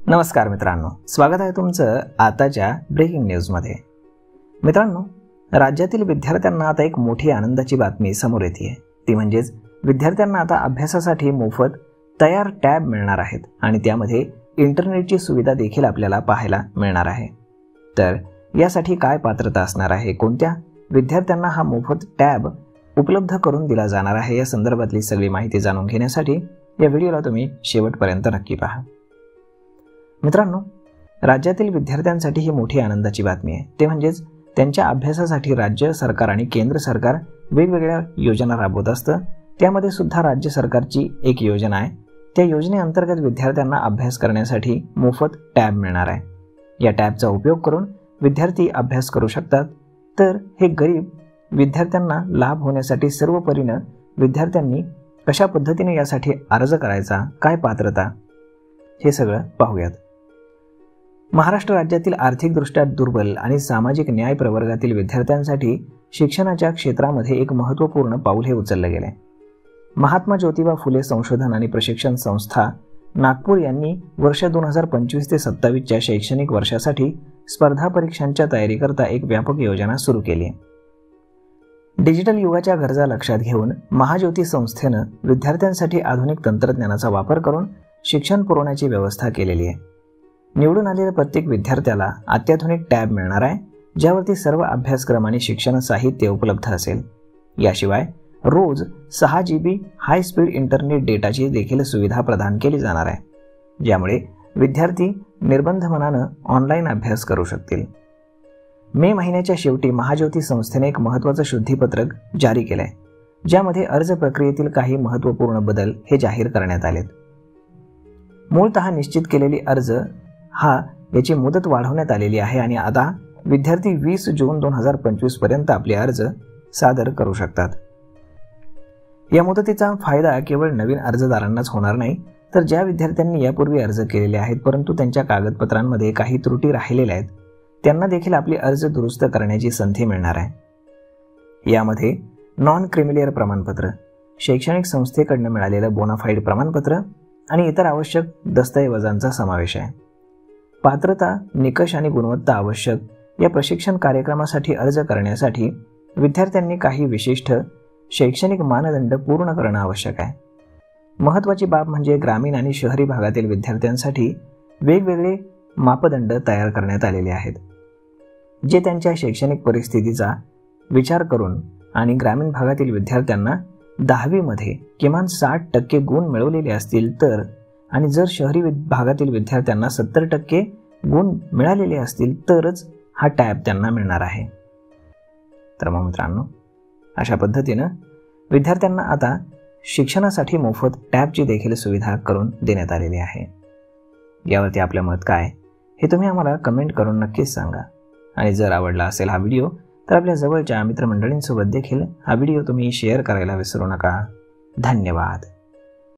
नमस्कार मित्रांनो, स्वागत आहे तुमचं आताच्या ब्रेकिंग न्यूजमध्ये। मित्रांनो, राज्यातील विद्यार्थ्यांना आता एक मोठी आनंदाची बातमी समोर येते। ती म्हणजेच विद्यार्थ्यांना आता अभ्यासासाठी मोफत तयार टॅब मिळणार आहेत आणि त्यामध्ये इंटरनेटची सुविधा देखील आपल्याला पाहायला मिळणार आहे। तर यासाठी काय पात्रता असणार आहे, कोणत्या विद्यार्थ्यांना हा मोफत टॅब उपलब्ध करून दिला जाणार आहे, या संदर्भातली सगळी माहिती जाणून घेण्यासाठी या व्हिडिओला तुम्ही शेवटपर्यंत नक्की पहा। मित्रांनो, राज्यातील विद्यार्थ्यांसाठी ही मोठी आनंदाची बातमी आहे। ते म्हणजेच त्यांच्या अभ्यासासाठी राज्य सरकार आणि केंद्र सरकार वेगवेगळ्या योजना राबवत असतं। त्यामध्ये सुद्धा राज्य सरकारची एक योजना आहे। त्या योजनेअंतर्गत विद्यार्थ्यांना अभ्यास करण्यासाठी मोफत टॅब मिळणार आहे। या टॅबचा उपयोग करून विद्यार्थी अभ्यास करू शकतात। तर हे गरीब विद्यार्थ्यांना लाभ होण्यासाठी सर्व परीनं विद्यार्थ्यांनी कशा पद्धतीने यासाठी अर्ज करायचा, काय पात्रता, हे सगळं पाहूयात। महाराष्ट्र राज्यातील आर्थिकदृष्ट्या दुर्बल आणि सामाजिक न्याय प्रवर्गातील विद्यार्थ्यांसाठी शिक्षणाच्या क्षेत्रामध्ये एक महत्त्वपूर्ण पाऊल हे उचलले गेले। महात्मा ज्योतिबा फुले संशोधन आणि प्रशिक्षण संस्था नागपूर यांनी वर्ष 2025 ते 27च्या शैक्षणिक वर्षासाठी स्पर्धा परीक्षांच्या तयारीकरता एक व्यापक योजना सुरू केली आहे। डिजिटल युगाच्या गरजा लक्षात घेऊन महाज्योती संस्थेनं विद्यार्थ्यांसाठी आधुनिक तंत्रज्ञानाचा वापर करून शिक्षण पुरवण्याची व्यवस्था केलेली आहे। निवडून आलेल्या प्रत्येक विद्यार्थ्याला अत्याधुनिक टॅब मिळणार आहे, ज्यावरती सर्व अभ्यासक्रम आणि शिक्षण साहित्य उपलब्ध असेल। याशिवाय रोज 6 GB हाय स्पीड इंटरनेट डेटाची देखील सुविधा प्रदान केली जाणार आहे, ज्यामुळे विद्यार्थी निर्बंध मनानं ऑनलाईन अभ्यास करू शकतील। मे महिन्याच्या शेवटी महाज्योती संस्थेने एक महत्त्वाचं शुद्धीपत्रक जारी केलं आहे, ज्यामध्ये अर्ज प्रक्रियेतील काही महत्त्वपूर्ण बदल हे जाहीर करण्यात आलेत। मूळतः निश्चित केलेली अर्ज याची मुदत वाढवण्यात आलेली आहे आणि आता विद्यार्थी 20 जून 2025 पर्यंत आपले अर्ज सादर करू शकतात। या मुदतीचा फायदा केवळ नवीन अर्जदारांनाच होणार नाही, तर ज्या विद्यार्थ्यांनी यापूर्वी अर्ज केलेले आहेत परंतु त्यांच्या कागदपत्रांमध्ये काही त्रुटी राहिलेल्या आहेत, त्यांना देखील आपले अर्ज दुरुस्त करण्याची संधी मिळणार आहे। यामध्ये नॉन क्रिमिलियर प्रमाणपत्र, शैक्षणिक संस्थेकडून मिळालेलं बोनाफाईड प्रमाणपत्र आणि इतर आवश्यक दस्तऐवजांचा समावेश आहे। पात्रता, निकष आणि गुणवत्ता आवश्यक या प्रशिक्षण कार्यक्रमासाठी अर्ज करण्यासाठी विद्यार्थ्यांनी काही विशिष्ट शैक्षणिक मानदंड पूर्ण करणं आवश्यक आहे। महत्त्वाची बाब म्हणजे ग्रामीण आणि शहरी भागातील विद्यार्थ्यांसाठी वेगवेगळे मापदंड तयार करण्यात आलेले आहेत, जे त्यांच्या शैक्षणिक परिस्थितीचा विचार करून आणि ग्रामीण भागातील विद्यार्थ्यांना 10वी मध्ये किमान 60% गुण मिळवलेले असतील तर, आणि जर शहरी भागातील विद्यार्थ्यांना 70% गुण मिळालेले असतील तरच हा टॅब त्यांना मिळणार आहे। तर मग मित्रांनो, अशा पद्धतीनं विद्यार्थ्यांना आता शिक्षणासाठी मोफत टॅबची देखील सुविधा करून देण्यात आलेली आहे। यावरती आपलं मत काय हे तुम्ही आम्हाला कमेंट करून नक्कीच सांगा। आणि जर आवडला असेल हा व्हिडिओ तर आपल्या जवळच्या मित्रमंडळींसोबत देखील हा व्हिडिओ तुम्ही शेअर करायला विसरू नका। धन्यवाद।